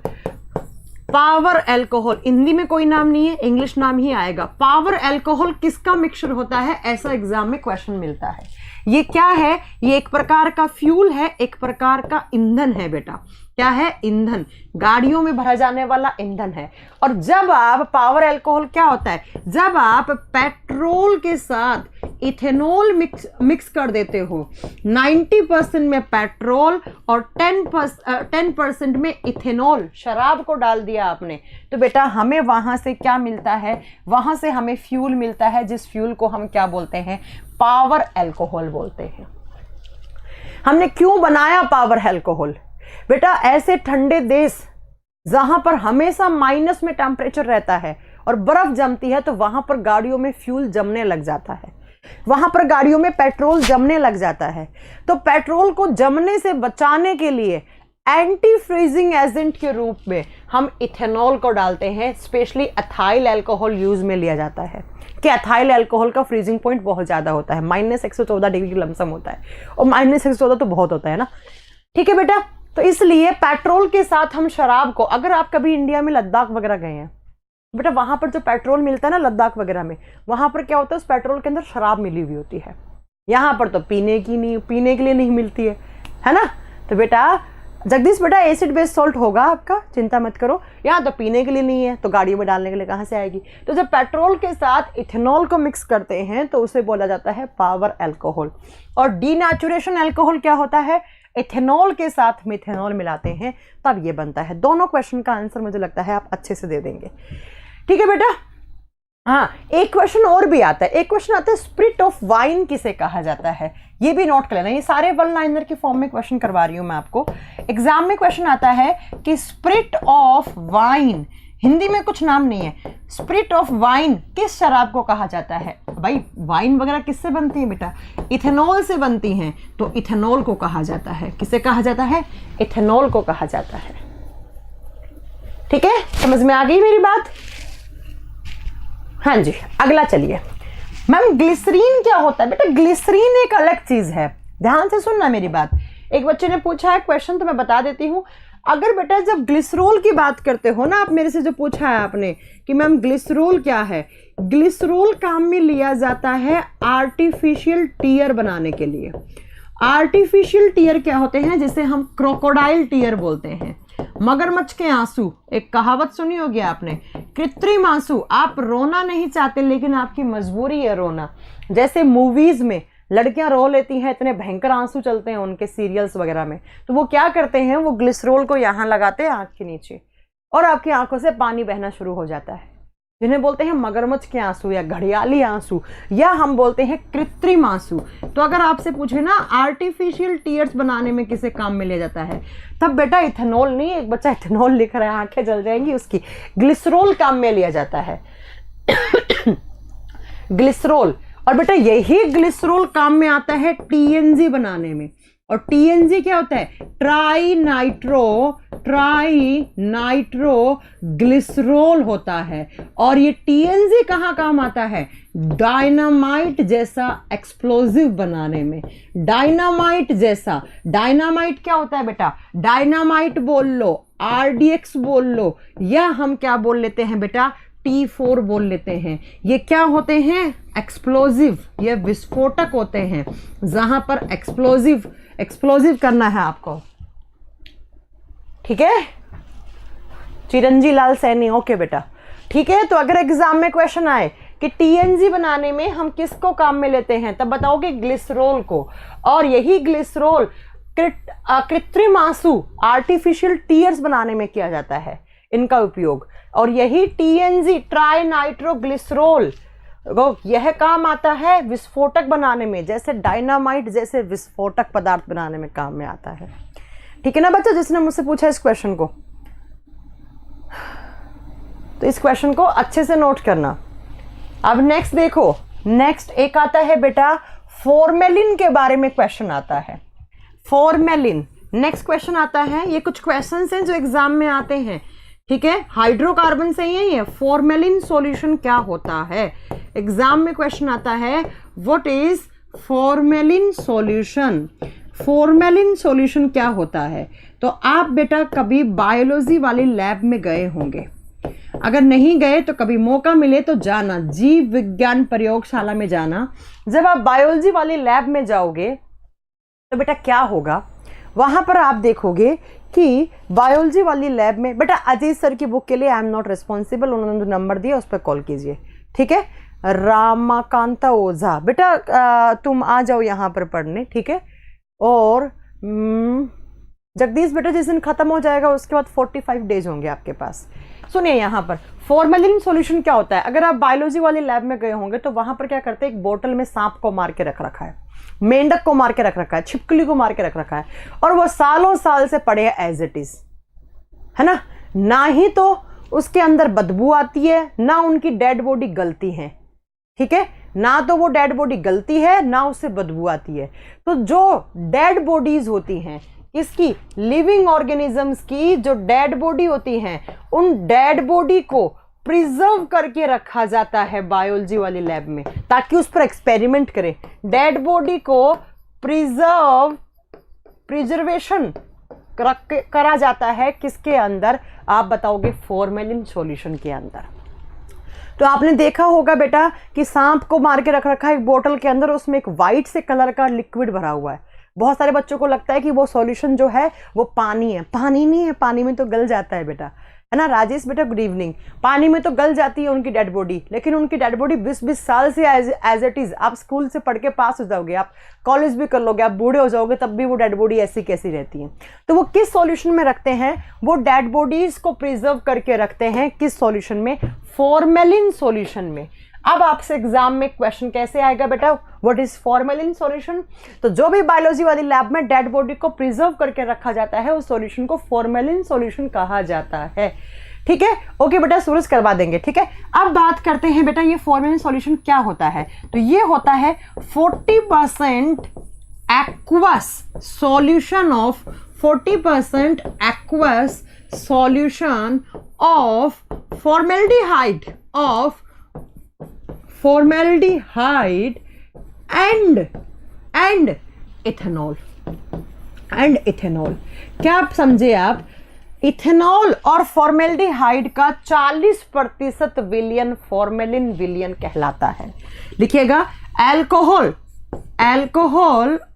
Power alcohol Hindi में कोई नाम नहीं है, इंग्लिश नाम ही आएगा। पावर अल्कोहल किसका मिक्सचर होता है? ऐसा एग्जाम में क्वेश्चन मिलता है। ये क्या है? ये एक प्रकार का फ्यूल है, एक प्रकार का ईंधन है बेटा। क्या है? ईंधन, गाड़ियों में भरा जाने वाला ईंधन है। और जब आप पावर अल्कोहल क्या होता है? जब आप पेट्रोल के साथ इथेनॉल मिक्स कर देते हो, 90% में पेट्रोल और 10% में इथेनॉल, शराब को डाल दिया आपने, तो बेटा हमें वहां से क्या मिलता है? वहां से हमें फ्यूल मिलता है, जिस फ्यूल को हम क्या बोलते हैं? पावर अल्कोहल बोलते हैं। हमने क्यों बनाया पावर अल्कोहल? बेटा ऐसे ठंडे देश जहां पर हमेशा माइनस में टेम्परेचर रहता है और बर्फ जमती है, तो वहां पर गाड़ियों में फ्यूल जमने लग जाता है, वहां पर गाड़ियों में पेट्रोल जमने लग जाता है। तो पेट्रोल को जमने से बचाने के लिए एंटी फ्रीजिंग एजेंट के रूप में हम इथेनॉल को डालते हैं। स्पेशली एथाइल अल्कोहल यूज में लिया जाता है कि एथाइल अल्कोहल का फ्रीजिंग पॉइंट बहुत ज्यादा होता है, -114 डिग्री की लमसम होता है, और -114 तो बहुत होता है ना, ठीक है बेटा। तो इसलिए पेट्रोल के साथ हम शराब को, अगर आप कभी इंडिया में लद्दाख वगैरह गए हैं बेटा, वहां पर जो पेट्रोल मिलता है ना लद्दाख वगैरह में, वहां पर क्या होता है? उस पेट्रोल के अंदर शराब मिली हुई होती है। यहाँ पर तो पीने के लिए नहीं मिलती है ना। तो बेटा जगदीश बेटा एसिड बेस्ड सॉल्ट होगा आपका, चिंता मत करो। यहाँ तो पीने के लिए नहीं है, तो गाड़ियों में डालने के लिए कहाँ से आएगी? तो जब पेट्रोल के साथ इथेनॉल को मिक्स करते हैं तो उसे बोला जाता है पावर अल्कोहल। और डीनेचुरेशन अल्कोहल क्या होता है? इथेनॉल के साथ मिथेनॉल मिलाते हैं तब ये बनता है। दोनों क्वेश्चन का आंसर मुझे लगता है आप अच्छे से दे देंगे, ठीक है बेटा। हाँ, एक क्वेश्चन और भी आता है, एक क्वेश्चन आता है स्पिरिट ऑफ वाइन किसे कहा जाता है, ये भी नोट कर लेना। ये सारे वन लाइनर की फॉर्म में क्वेश्चन करवा रही हूं मैं आपको। एग्जाम में क्वेश्चन आता है कि स्पिरिट ऑफ वाइन, हिंदी में कुछ नाम नहीं है, स्पिरिट ऑफ वाइन किस शराब को कहा जाता है? भाई वाइन वगैरह किससे बनती है बेटा? इथेनॉल से बनती हैं, तो इथेनॉल को कहा जाता है। किसे कहा जाता है? इथेनॉल को कहा जाता है। ठीक है, समझ में आ गई मेरी बात? हाँ जी, अगला चलिए। मैम ग्लिसरीन क्या होता है? बेटा ग्लिसरीन एक अलग चीज है, ध्यान से सुनना मेरी बात। एक बच्चे ने पूछा है क्वेश्चन, तो मैं बता देती हूँ। अगर बेटा जब ग्लिसरॉल की बात करते हो ना, आप मेरे से जो पूछा है आपने कि मैम ग्लिसरॉल क्या है, ग्लिसरॉल काम में लिया जाता है आर्टिफिशियल टीयर बनाने के लिए। आर्टिफिशियल टीयर क्या होते हैं? जिसे हम क्रोकोडाइल टीयर बोलते हैं, मगरमच्छ के आंसू। एक कहावत सुनी होगी आपने, कृत्रिम आंसू। आप रोना नहीं चाहते लेकिन आपकी मजबूरी है रोना। जैसे मूवीज में लड़कियां रो लेती हैं, इतने भयंकर आंसू चलते हैं उनके सीरियल्स वगैरह में, तो वो क्या करते हैं, वो ग्लिसरॉल को यहाँ लगाते हैं आंख के नीचे, और आपकी आंखों से पानी बहना शुरू हो जाता है, जिन्हें बोलते हैं मगरमच्छ के आंसू या घड़ियाली आंसू, या हम बोलते हैं कृत्रिम आंसू। तो अगर आपसे पूछे ना आर्टिफिशियल टीयर्स बनाने में किसे काम में लिया जाता है, तब बेटा इथेनॉल नहीं, एक बच्चा इथेनॉल लिख रहा है, आंखें जल जाएंगी उसकी, ग्लिसरॉल काम में लिया जाता है। ग्लिसरॉल, और बेटा यही ग्लिसरॉल काम में आता है टीएनजी बनाने में। और टीएनजी क्या होता है? ट्राई नाइट्रो ग्लिसरॉल होता है। और ये टीएनजी कहाँ काम आता है? डायनामाइट जैसा एक्सप्लोजिव बनाने में। डायनामाइट जैसा, डायनामाइट क्या होता है बेटा? डायनामाइट बोल लो, आरडीएक्स बोल लो, या हम क्या बोल लेते हैं बेटा? T4 बोल लेते हैं। ये क्या होते हैं? एक्सप्लोजिव, ये विस्फोटक होते हैं, जहां पर एक्सप्लोजिव करना है आपको। ठीक है, चिरंजी लाल सैनी, ओके बेटा, ठीक है। तो अगर एग्जाम में क्वेश्चन आए कि टीएनजी बनाने में हम किसको काम में लेते हैं, तब बताओगे ग्लिसरॉल को। और यही ग्लिसरॉल कृत्रिम आंसू, आर्टिफिशियल टीयर्स बनाने में किया जाता है इनका उपयोग। और यही टीएनजी, ट्राई नाइट्रोग्लिसरॉल, यह काम आता है विस्फोटक बनाने में, जैसे डायनामाइट जैसे विस्फोटक पदार्थ बनाने में काम में आता है। ठीक है ना बच्चों, जिसने मुझसे पूछा इस क्वेश्चन को, तो इस क्वेश्चन को अच्छे से नोट करना। अब नेक्स्ट देखो, नेक्स्ट एक आता है बेटा फॉर्मेलिन के बारे में क्वेश्चन आता है। फॉर्मेलिन नेक्स्ट क्वेश्चन आता है। ये कुछ क्वेश्चंस हैं जो एग्जाम में आते हैं, ठीक है, हाइड्रोकार्बन से ही है ये। फॉर्मेलिन सॉल्यूशन क्या होता है? एग्जाम में क्वेश्चन आता है, what is formalin solution? Formalin solution क्या होता है? तो आप बेटा कभी बायोलॉजी वाली लैब में गए होंगे, अगर नहीं गए तो कभी मौका मिले तो जाना, जीव विज्ञान प्रयोगशाला में जाना। जब आप बायोलॉजी वाली लैब में जाओगे तो बेटा क्या होगा, वहां पर आप देखोगे कि बायोलॉजी वाली लैब में, बेटा अजीत सर की बुक के लिए आई एम नॉट रिस्पॉन्सिबल, उन्होंने जो नंबर दिया उस पर कॉल कीजिए, ठीक है। रामाकांता ओझा, बेटा तुम आ जाओ यहाँ पर पढ़ने, ठीक है। और जगदीश बेटा जिस दिन खत्म हो जाएगा उसके बाद 45 डेज होंगे आपके पास। सुनिए यहाँ पर फॉर्मेलिन सॉल्यूशन क्या होता है। अगर आप बायोलॉजी वाली लैब में गए होंगे तो वहां पर क्या करते हैं, एक बोतल में सांप को मार के रख रखा है, मेंढक को मार के रख रखा है, छिपकली को मार के रख रखा है, और वो सालों साल से पड़े हैं एज इट इज, है ना। ना ही तो उसके अंदर बदबू आती है, ना उनकी डेड बॉडी गलती है, ठीक है, ना तो वो डेड बॉडी गलती है, ना उससे बदबू आती है। तो जो डेड बॉडीज होती हैं, इसकी लिविंग ऑर्गेनिजम्स की जो डेड बॉडी होती हैं, उन डेड बॉडी को प्रिजर्व करके रखा जाता है बायोलॉजी वाली लैब में, ताकि उस पर एक्सपेरिमेंट करें। डेड बॉडी को प्रिजर्वेशन करा जाता है किसके अंदर, आप बताओगे फॉर्मेलिन सॉल्यूशन के अंदर। तो आपने देखा होगा बेटा कि सांप को मार के रख रखा है एक बोतल के अंदर, उसमें एक वाइट से कलर का लिक्विड भरा हुआ है, बहुत सारे बच्चों को लगता है कि वो सॉल्यूशन जो है वो पानी है, पानी नहीं है, पानी में तो गल जाता है बेटा, है ना। राजेश बेटा गुड इवनिंग। पानी में तो गल जाती है उनकी डेड बॉडी, लेकिन उनकी डेड बॉडी 20-20 साल से एज इट इज, आप स्कूल से पढ़ के पास हो जाओगे, आप कॉलेज भी कर लोगे, आप बूढ़े हो जाओगे, तब भी वो डेड बॉडी ऐसी कैसी रहती है। तो वो किस सॉल्यूशन में रखते हैं, वो डेड बॉडीज को प्रिजर्व करके रखते हैं किस सॉल्यूशन में, फॉर्मेलिन सॉल्यूशन में। अब आपसे एग्जाम में क्वेश्चन कैसे आएगा बेटा, व्हाट इज फॉर्मेलिन सॉल्यूशन। तो जो भी बायोलॉजी वाली लैब में डेड बॉडी को प्रिजर्व करके रखा जाता है उस सॉल्यूशन को फॉर्मेलिन सॉल्यूशन कहा जाता है। ठीक है, ओके बेटा, सूरज करवा देंगे। ठीक है, अब बात करते हैं बेटा ये फॉर्मेलिन सॉल्यूशन क्या होता है। तो ये होता है 40% aqueous solution of 40% aqueous solution of formaldehyde and ethanol क्या आप समझे आप, इथेनॉल और फॉर्मेल्डिहाइड का 40% विलियन फॉर्मेलिन विलियन कहलाता है। लिखिएगा अल्कोहल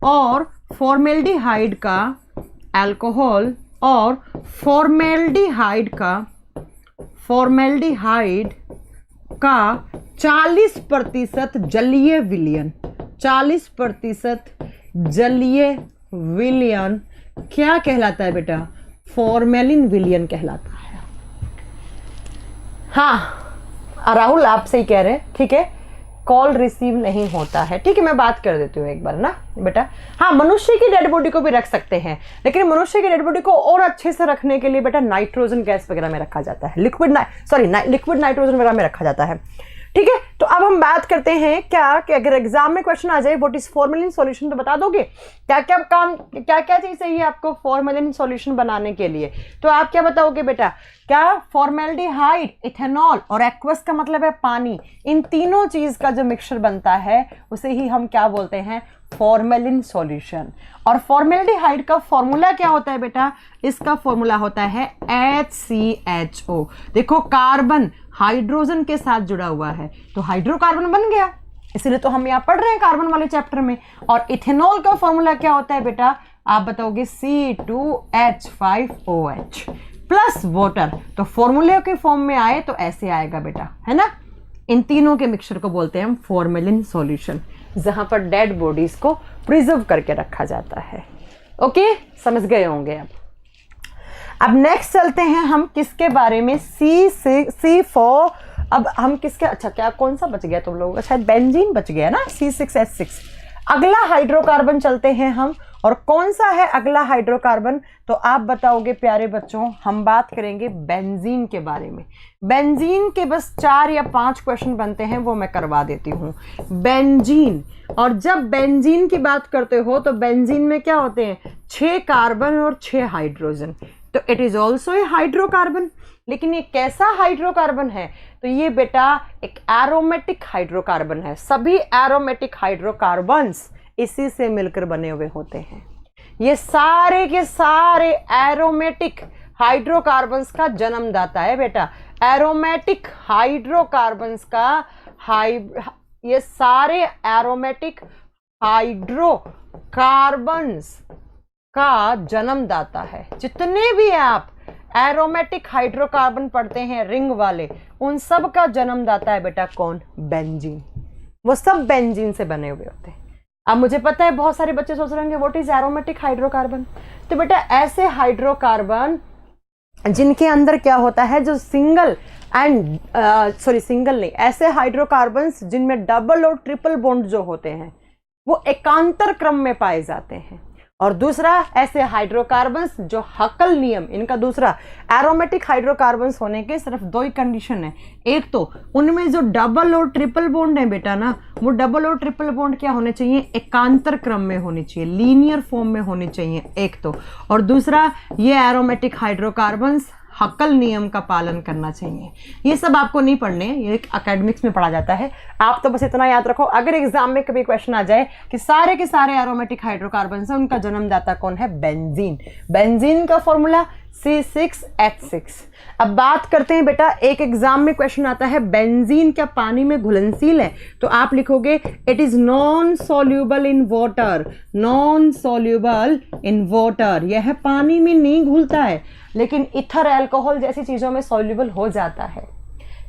और फॉर्मेल्डिहाइड का 40% जलीय विलयन, 40% जलीय विलयन क्या कहलाता है बेटा, फॉर्मेलिन विलयन कहलाता है। हाँ राहुल आप सही कह रहे हैं, ठीक है, कॉल रिसीव नहीं होता है, ठीक है, मैं बात कर देती हूँ एक बार ना बेटा। हाँ, मनुष्य की डेड बॉडी को भी रख सकते हैं, लेकिन मनुष्य की डेड बॉडी को और अच्छे से रखने के लिए बेटा नाइट्रोजन गैस वगैरह में रखा जाता है, लिक्विड नाइट्रोजन वगैरह में रखा जाता है। ठीक है, तो अब हम बात करते हैं क्या कि अगर एग्जाम में क्वेश्चन आ जाए व्हाट इज फॉर्मेलिन सॉल्यूशन, तो बता दोगे क्या क्या चीज चाहिए आपको फॉर्मेलिन सॉल्यूशन बनाने के लिए। तो आप क्या बताओगे बेटा, क्या फॉर्मेल्डिहाइड, इथेनॉल और एक्वस का मतलब है पानी, इन तीनों चीज का जो मिक्सचर बनता है उसे ही हम क्या बोलते हैं, फॉर्मेलिन सॉल्यूशन। और फॉर्मेल्डिहाइड का फॉर्मूला क्या होता है बेटा, इसका फॉर्मूला होता है HCHO। देखो कार्बन हाइड्रोजन के साथ जुड़ा हुआ है तो हाइड्रोकार्बन बन गया, इसीलिए तो हम यहाँ पढ़ रहे हैं कार्बन वाले चैप्टर में। और इथेनॉल का फॉर्मूला क्या होता है बेटा, आप बताओगे C2H5OH प्लस वाटर। तो फॉर्मूले के फॉर्म में आए तो ऐसे आएगा बेटा, है ना। इन तीनों के मिक्सचर को बोलते हैं हम फॉर्मेलिन सॉल्यूशन, जहां पर डेड बॉडीज को प्रिजर्व करके रखा जाता है। ओके, समझ गए होंगे। अब नेक्स्ट चलते हैं हम किसके बारे में, C4। अब हम किसके, अच्छा क्या कौन सा बच गया तुम लोगों का, शायद बेंजीन बच गया ना, C6H6। अगला हाइड्रोकार्बन चलते हैं हम, और कौन सा है अगला हाइड्रोकार्बन, तो आप बताओगे प्यारे बच्चों, हम बात करेंगे बेंजीन के बारे में। बेंजीन के बस 4 या 5 क्वेश्चन बनते हैं, वो मैं करवा देती हूँ। बेंजीन, और जब बेंजीन की बात करते हो तो बेंजीन में क्या होते हैं, 6 कार्बन और 6 हाइड्रोजन, तो it is also a hydrocarbon. लेकिन ये कैसा हाइड्रोकार्बन है, तो ये बेटा एक एरोमेटिक हाइड्रोकार्बन है। सभी एरोमेटिक हाइड्रोकार्बन्स इसी से मिलकर बने हुए होते हैं। ये सारे के सारे एरोमेटिक हाइड्रोकार्बन्स का जन्मदाता है बेटा। एरोमेटिक हाइड्रोकार्बन्स का ये सारे एरोमेटिक हाइड्रोकार्बन्स का जन्मदाता है। जितने भी आप एरोमेटिक हाइड्रोकार्बन पढ़ते हैं रिंग वाले, उन सब का जन्मदाता है बेटा कौन, बेंजीन। वो सब बेंजीन से बने हुए होते हैं। अब मुझे पता है बहुत सारे बच्चे सोच रहे होंगे व्हाट इज एरोमेटिक हाइड्रोकार्बन। तो बेटा ऐसे हाइड्रोकार्बन जिनके अंदर क्या होता है, जो सिंगल नहीं, ऐसे हाइड्रोकार्बन्स जिनमें डबल और ट्रिपल बॉन्ड जो होते हैं वो एकांतर क्रम में पाए जाते हैं। और दूसरा ऐसे हाइड्रोकार्बन्स जो हकल नियम, इनका दूसरा एरोमेटिक हाइड्रोकार्बन्स होने के सिर्फ 2 ही कंडीशन है। एक तो उनमें जो डबल और ट्रिपल बॉन्ड है बेटा ना, वो डबल और ट्रिपल बॉन्ड क्या होने चाहिए, एकांतर क्रम में होनी चाहिए, लीनियर फॉर्म में होनी चाहिए एक तो। और दूसरा ये एरोमेटिक हाइड्रोकार्बन्स हकल नियम का पालन करना चाहिए। ये सब आपको नहीं पढ़ने, ये एकेडमिक्स में पढ़ा जाता है। आप तो बस इतना याद रखो, अगर एग्जाम में कभी क्वेश्चन आ जाए कि सारे के सारे एरोमेटिक हाइड्रोकार्बन हैं, उनका जन्मदाता कौन है, बेंजीन। बेंजीन का फॉर्मूला C6H6। अब बात करते हैं बेटा, एक एग्जाम में क्वेश्चन आता है बेंजीन क्या पानी में घुलनशील है, तो आप लिखोगे it is non soluble in water, non soluble in water, यह पानी में नहीं घुलता है, लेकिन इथर अल्कोहल जैसी चीजों में सॉल्यूबल हो जाता है।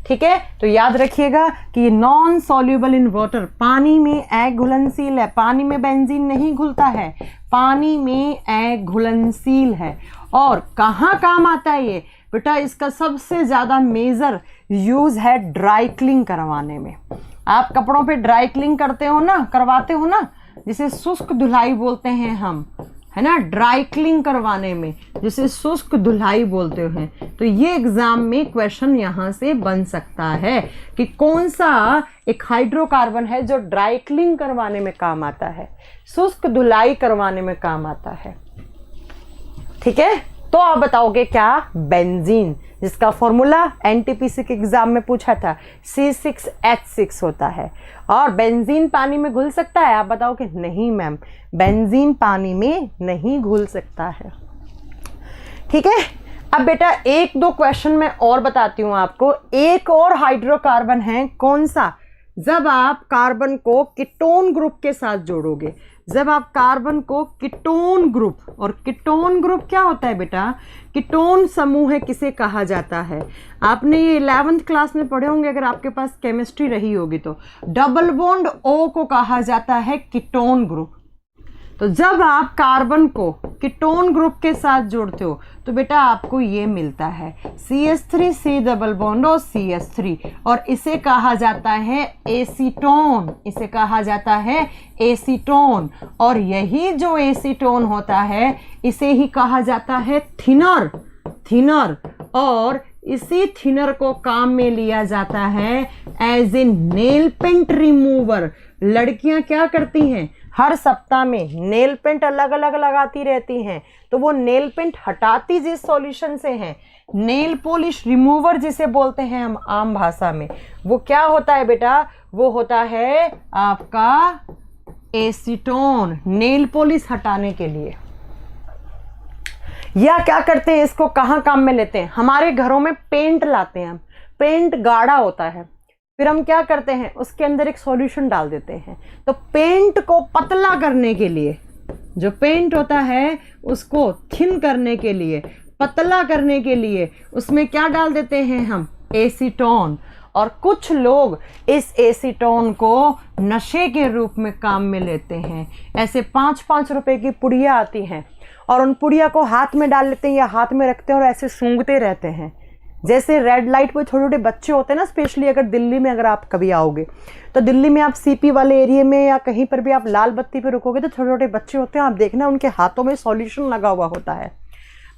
ठीक है, तो याद रखिएगा कि ये नॉन सॉल्यूबल इन वाटर, पानी में अघुलनशील है, पानी में बेंजीन नहीं घुलता है, पानी में अघुलनशील है। और कहाँ काम आता है ये बेटा, इसका सबसे ज्यादा मेजर यूज है ड्राई क्लीन करवाने में। आप कपड़ों पे ड्राई क्लीन करते हो ना, करवाते हो ना, जिसे शुष्क धुलाई बोलते हैं हम, है ना, ड्राई क्लीन करवाने में जिसे शुष्क धुलाई बोलते हैं। तो ये एग्जाम में क्वेश्चन यहां से बन सकता है कि कौन सा एक हाइड्रोकार्बन है जो ड्राई क्लीन करवाने में काम आता है, शुष्क धुलाई करवाने में काम आता है। ठीक है, तो आप बताओगे क्या, बेंजीन, जिसका फॉर्मूला एनटीपीसी के एग्जाम में पूछा था C6H6 होता है। और बेंजीन पानी में घुल सकता है, आप बताओगे नहीं मैम, बेंजीन पानी में नहीं घुल सकता है। ठीक है, अब बेटा एक दो क्वेश्चन मैं और बताती हूं आपको। एक और हाइड्रोकार्बन है, कौन सा, जब आप कार्बन को कीटोन ग्रुप के साथ जोड़ोगे, जब आप कार्बन को कीटोन ग्रुप, और कीटोन ग्रुप क्या होता है बेटा, कीटोन समूह है किसे कहा जाता है, आपने ये 11th क्लास में पढ़े होंगे अगर आपके पास केमिस्ट्री रही होगी तो। डबल बॉन्ड O को कहा जाता है कीटोन ग्रुप। तो जब आप कार्बन को कीटोन ग्रुप के साथ जोड़ते हो तो बेटा आपको ये मिलता है CH3 C डबल बॉन्ड और CH3, और इसे कहा जाता है एसीटोन, इसे कहा जाता है एसीटोन। और यही जो एसीटोन होता है इसे ही कहा जाता है थिनर, थिनर। और इसी थिनर को काम में लिया जाता है as a nail paint remover. लड़कियां क्या करती हैं, हर सप्ताह में नेल पेंट अलग अलग लगाती रहती हैं, तो वो नेल पेंट हटाती जिस सॉल्यूशन से है, नेल पॉलिश रिमूवर जिसे बोलते हैं हम आम भाषा में, वो क्या होता है बेटा, वो होता है आपका एसीटोन, नेल पॉलिश हटाने के लिए। या क्या करते हैं, इसको कहाँ काम में लेते हैं, हमारे घरों में पेंट लाते हैं हम, पेंट गाढ़ा होता है, फिर हम क्या करते हैं उसके अंदर एक सॉल्यूशन डाल देते हैं। तो पेंट को पतला करने के लिए, जो पेंट होता है उसको थिन करने के लिए, पतला करने के लिए उसमें क्या डाल देते हैं हम, एसीटोन। और कुछ लोग इस एसीटोन को नशे के रूप में काम में लेते हैं। ऐसे 5-5 रुपए की पुड़िया आती हैं और उन पुड़िया को हाथ में डाल लेते हैं या हाथ में रखते हैं और ऐसे सूंघते रहते हैं। जैसे रेड लाइट पे छोटे छोटे बच्चे होते हैं ना, स्पेशली अगर दिल्ली में अगर आप कभी आओगे तो दिल्ली में आप सीपी वाले एरिया में या कहीं पर भी आप लाल बत्ती पे रुकोगे तो छोटे छोटे बच्चे होते हैं, आप देखना उनके हाथों में सॉल्यूशन लगा हुआ होता है।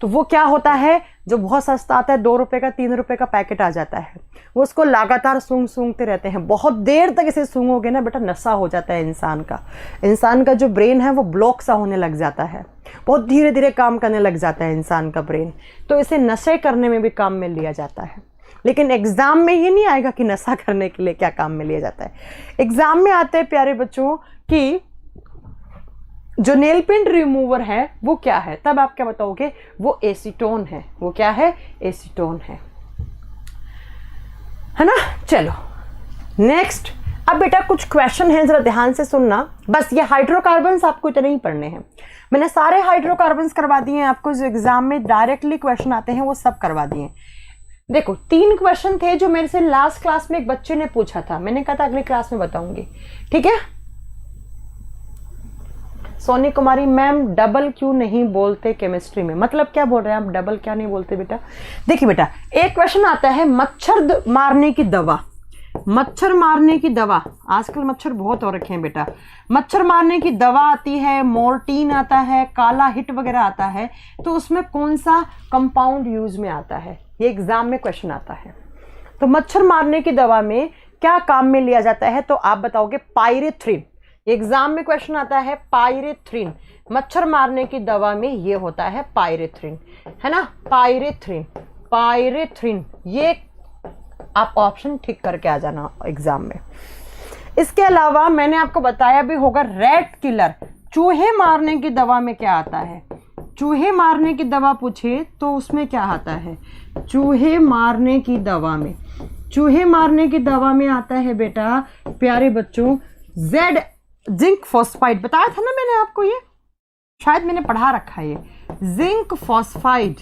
तो वो क्या होता है, जो बहुत सस्ता आता है, 2 रुपए का 3 रुपए का पैकेट आ जाता है, वो उसको लगातार सूंघते रहते हैं। बहुत देर तक इसे सूंघोगे ना बेटा, नशा हो जाता है इंसान का जो ब्रेन है वो ब्लॉक सा होने लग जाता है, बहुत धीरे धीरे काम करने लग जाता है इंसान का ब्रेन। तो इसे नशे करने में भी काम में लिया जाता है। लेकिन एग्जाम में ये नहीं आएगा कि नशा करने के लिए क्या काम में लिया जाता है। एग्जाम में आते हैं प्यारे बच्चों कि जो नेल पेंट रिमूवर है वो क्या है, तब आप क्या बताओगे, वो एसीटोन है। वो क्या है, एसीटोन है ना। चलो नेक्स्ट, अब बेटा कुछ क्वेश्चन हैं, जरा ध्यान से सुनना। बस ये हाइड्रोकार्बन्स आपको इतने ही पढ़ने हैं। मैंने सारे हाइड्रोकार्बन्स करवा दिए हैं आपको, जो एग्जाम में डायरेक्टली क्वेश्चन आते हैं वो सब करवा दिए हैं। देखो 3 क्वेश्चन थे जो मेरे से लास्ट क्लास में एक बच्चे ने पूछा था, मैंने कहा था अगली क्लास में बताऊंगी, ठीक है। सोनी कुमारी मैम डबल क्यों नहीं बोलते केमिस्ट्री में, मतलब क्या बोल रहे हैं आप, डबल क्या नहीं बोलते बेटा। देखिए बेटा, एक क्वेश्चन आता है मच्छर मारने की दवा, मच्छर मारने की दवा, आजकल मच्छर बहुत हो रखे हैं बेटा, मच्छर मारने की दवा आती है, मोर्टीन आता है, काला हिट वगैरह आता है, तो उसमें कौन सा कंपाउंड यूज में आता है, ये एग्जाम में क्वेश्चन आता है। तो मच्छर मारने की दवा में क्या काम में लिया जाता है, तो आप बताओगे पायरेथ्रिन। एग्जाम में क्वेश्चन आता है पायरेथ्रिन, मच्छर मारने की दवा में ये होता है पायरेथ्रिन, है ना, पायरेथ्रिन, पायरेथ्रिन, ये आप ऑप्शन ठीक करके आ जाना एग्जाम में। इसके अलावा मैंने आपको बताया भी होगा, रेट किलर, चूहे मारने की दवा में क्या आता है, चूहे मारने की दवा पूछे तो उसमें क्या आता है? चूहे मारने की दवा में, चूहे मारने की दवा में आता है बेटा प्यारे बच्चों जेड जिंक फॉस्फाइड। बताया था ना मैंने आपको, ये शायद मैंने पढ़ा रखा है, ये जिंक फॉस्फाइड।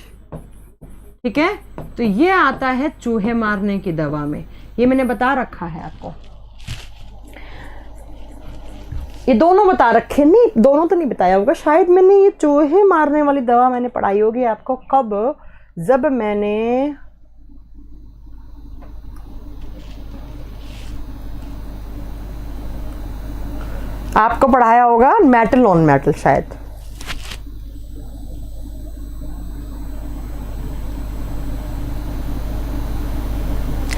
ठीक है, तो ये आता है चूहे मारने की दवा में, ये मैंने बता रखा है आपको। ये दोनों बता रखे, नहीं दोनों तो नहीं बताया होगा, शायद मैंने ये चूहे मारने वाली दवा मैंने पढ़ाई होगी आपको कब, जब मैंने आपको पढ़ाया होगा मेटल ऑन मेटल शायद।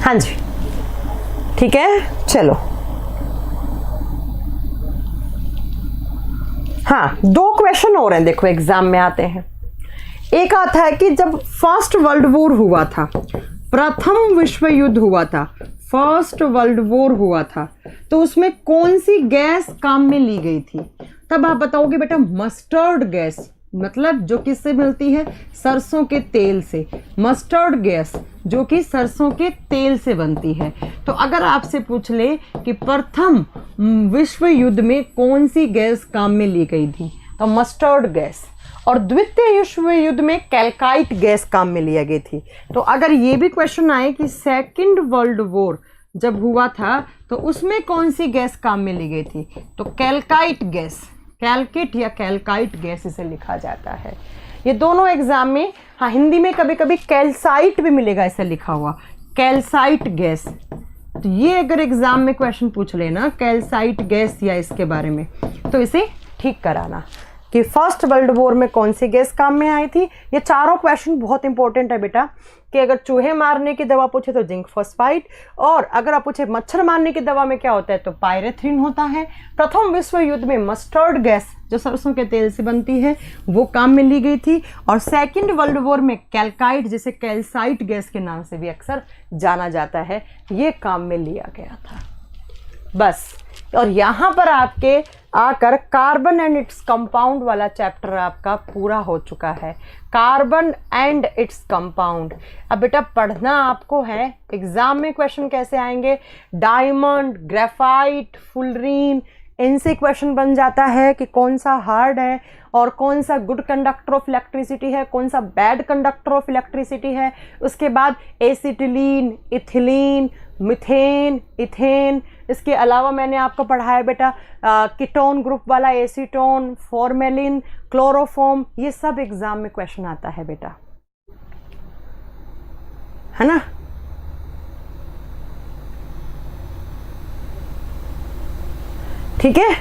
हाँ जी ठीक है, चलो। हाँ, दो क्वेश्चन और हैं देखो एग्जाम में आते हैं। एक आता है कि जब फर्स्ट वर्ल्ड वॉर हुआ था, प्रथम विश्व युद्ध हुआ था, फर्स्ट वर्ल्ड वॉर हुआ था, तो उसमें कौन सी गैस काम में ली गई थी? तब आप बताओगे बेटा मस्टर्ड गैस, मतलब जो किससे मिलती है? सरसों के तेल से। मस्टर्ड गैस जो कि सरसों के तेल से बनती है। तो अगर आपसे पूछ ले कि प्रथम विश्व युद्ध में कौन सी गैस काम में ली गई थी, तो मस्टर्ड गैस। और द्वितीय विश्व युद्ध में कैल्काइट गैस काम में लिया गई थी। तो अगर ये भी क्वेश्चन आए कि सेकंड वर्ल्ड वॉर जब हुआ था तो उसमें कौन सी गैस काम में ली गई थी, तो कैल्काइट गैस, कैल्किट या कैल्काइट गैस इसे लिखा जाता है। ये दोनों एग्जाम में, हाँ हिंदी में कभी कभी कैल्साइट भी मिलेगा ऐसे लिखा हुआ, कैल्साइट गैस। तो ये अगर एग्जाम में क्वेश्चन पूछ लेना कैल्साइट गैस या इसके बारे में, तो इसे ठीक कराना कि फर्स्ट वर्ल्ड वॉर में कौन सी गैस काम में आई थी। ये चारों क्वेश्चन बहुत इंपॉर्टेंट है बेटा, कि अगर चूहे मारने की दवा पूछे तो जिंक फॉस्फाइड, और अगर आप पूछे मच्छर मारने की दवा में क्या होता है तो पायरेथ्रिन होता है। प्रथम विश्व युद्ध में मस्टर्ड गैस जो सरसों के तेल से बनती है वो काम में ली गई थी, और सेकेंड वर्ल्ड वॉर में कैल्काइट जिसे कैल्साइट गैस के नाम से भी अक्सर जाना जाता है, ये काम में लिया गया था बस। और यहाँ पर आपके आकर कार्बन एंड इट्स कंपाउंड वाला चैप्टर आपका पूरा हो चुका है। कार्बन एंड इट्स कंपाउंड अब बेटा पढ़ना आपको है। एग्जाम में क्वेश्चन कैसे आएंगे, डायमंड, ग्रेफाइट, फुलरीन, इनसे क्वेश्चन बन जाता है कि कौन सा हार्ड है और कौन सा गुड कंडक्टर ऑफ इलेक्ट्रिसिटी है, कौन सा बैड कंडक्टर ऑफ इलेक्ट्रिसिटी है। उसके बाद एसिटिलीन, इथिलीन, मीथेन, इथेन। इसके अलावा मैंने आपको पढ़ाया बेटा कीटोन ग्रुप वाला एसीटोन, फॉर्मेलिन, क्लोरोफॉर्म, ये सब एग्जाम में क्वेश्चन आता है बेटा, है ना। ठीक है,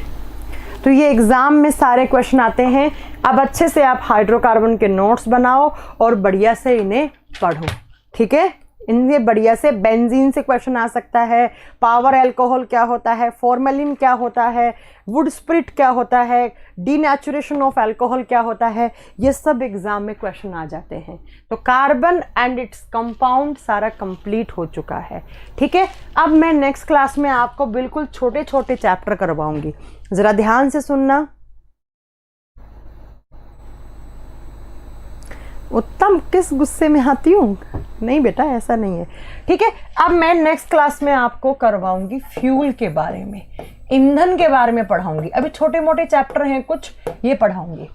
तो ये एग्जाम में सारे क्वेश्चन आते हैं। अब अच्छे से आप हाइड्रोकार्बन के नोट्स बनाओ और बढ़िया से इन्हें पढ़ो। ठीक है, इनमें बढ़िया से बेंजीन से क्वेश्चन आ सकता है, पावर अल्कोहल क्या होता है, फॉर्मेलिन क्या होता है, वुड स्प्रिट क्या होता है, डीनेचुरेशन ऑफ अल्कोहल क्या होता है, ये सब एग्जाम में क्वेश्चन आ जाते हैं। तो कार्बन एंड इट्स कंपाउंड सारा कंप्लीट हो चुका है। ठीक है, अब मैं नेक्स्ट क्लास में आपको बिल्कुल छोटे छोटे चैप्टर करवाऊंगी, जरा ध्यान से सुनना। उत्तम किस गुस्से में आती हूँ? नहीं बेटा ऐसा नहीं है। ठीक है, अब मैं नेक्स्ट क्लास में आपको करवाऊंगी फ्यूल के बारे में, ईंधन के बारे में पढ़ाऊंगी। अभी छोटे मोटे चैप्टर हैं कुछ, ये पढ़ाऊंगी।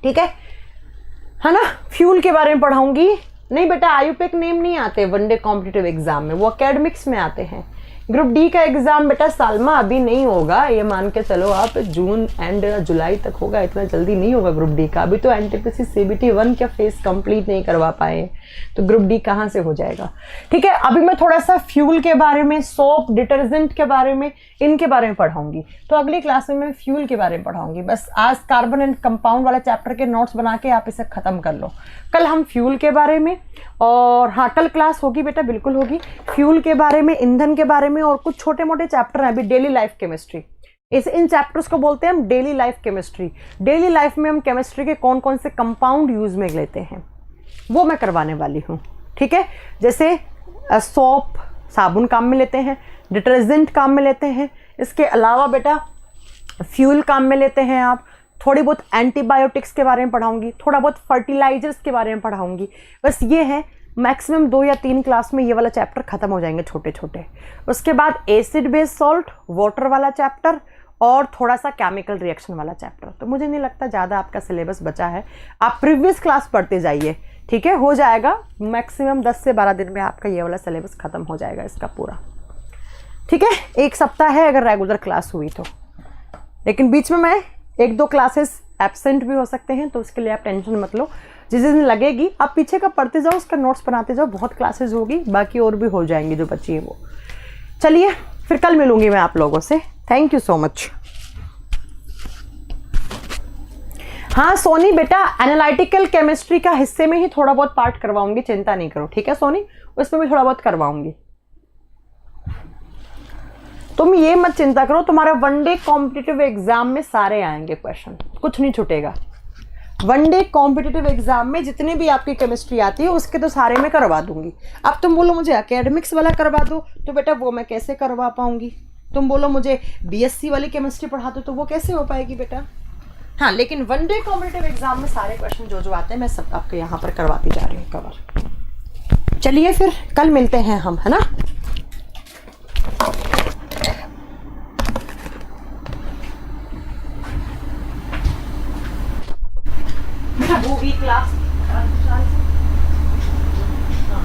ठीक है ना, फ्यूल के बारे में पढ़ाऊंगी। नहीं बेटा आयुपेक नेम नहीं आते वनडे कॉम्पिटिटिव एग्जाम में, वो एकेडमिक्स में आते हैं। ग्रुप डी का एग्जाम बेटा सालमा अभी नहीं होगा, ये मान के चलो आप जून एंड जुलाई तक होगा, इतना जल्दी नहीं होगा ग्रुप डी का। अभी तो एनटीपीसी सीबीटी 1 का फेज कंप्लीट नहीं करवा पाए, तो ग्रुप डी कहाँ से हो जाएगा। ठीक है, अभी मैं थोड़ा सा फ्यूल के बारे में, सोप, डिटर्जेंट के बारे में, इनके बारे में पढ़ाऊंगी। तो अगली क्लास में मैं फ्यूल के बारे में पढ़ाऊंगी। बस आज कार्बन एंड कंपाउंड वाला चैप्टर के नोट्स बना के आप इसे खत्म कर लो। कल हम फ्यूल के बारे में, और हाँ कल क्लास होगी बेटा, बिल्कुल होगी, फ्यूल के बारे में, ईंधन के बारे में, और कुछ छोटे मोटे चैप्टर हैं अभी डेली लाइफ केमिस्ट्री। इन चैप्टर्स को बोलते हैं हम daily life chemistry. Daily life में हम केमिस्ट्री के कौन कौन से कंपाउंड यूज में लेते हैं वो मैं करवाने वाली हूँ। ठीक है, जैसे सोप, साबुन काम में लेते हैं, डिटर्जेंट काम में लेते हैं, इसके अलावा बेटा फ्यूल काम में लेते हैं आप, थोड़ी बहुत एंटीबायोटिक्स के बारे में पढ़ाऊंगी, थोड़ा बहुत फर्टिलाइजर्स के बारे में पढ़ाऊंगी। बस ये है, मैक्सिमम 2 या 3 क्लास में ये वाला चैप्टर खत्म हो जाएंगे छोटे छोटे। उसके बाद एसिड बेस सॉल्ट, वाटर वाला चैप्टर और थोड़ा सा केमिकल रिएक्शन वाला चैप्टर। तो मुझे नहीं लगता ज़्यादा आपका सिलेबस बचा है, आप प्रीवियस क्लास पढ़ते जाइए, ठीक है, हो जाएगा। मैक्सिमम 10 से 12 दिन में आपका ये वाला सिलेबस खत्म हो जाएगा इसका पूरा, ठीक है। 1 सप्ताह है अगर रेगुलर क्लास हुई तो, लेकिन बीच में मैं 1-2 क्लासेस एब्सेंट भी हो सकते हैं, तो उसके लिए आप टेंशन मत लो। जिस दिन लगेगी आप पीछे का पढ़ते जाओ, उसका नोट्स बनाते जाओ, बहुत क्लासेस होगी, बाकी और भी हो जाएंगी जो बची है वो। चलिए फिर कल मिलूंगी मैं आप लोगों से। Thank you so much. हाँ सोनी बेटा, एनालिटिकल केमिस्ट्री का हिस्से में ही थोड़ा बहुत पार्ट करवाऊंगी, चिंता नहीं करो, ठीक है सोनी, उसमें भी थोड़ा बहुत करवाऊंगी। तुम ये मत चिंता करो, तुम्हारा 1 डे कॉम्पिटिटिव एग्जाम में सारे आएंगे क्वेश्चन, कुछ नहीं छूटेगा। 1 डे कॉम्पिटिटिव एग्जाम में जितने भी आपकी केमिस्ट्री आती है उसके तो सारे मैं करवा दूंगी। अब तुम बोलो मुझे एकेडमिक्स वाला करवा दो, तो बेटा वो मैं कैसे करवा पाऊंगी। तुम बोलो मुझे बीएससी वाली केमिस्ट्री पढ़ा दो, तो वो कैसे हो पाएगी बेटा। हाँ, लेकिन 1 डे कॉम्पिटिटिव एग्जाम में सारे क्वेश्चन जो आते हैं मैं सब आपके यहाँ पर करवाती जा रही हूँ कवर। चलिए फिर कल मिलते हैं हम, है ना।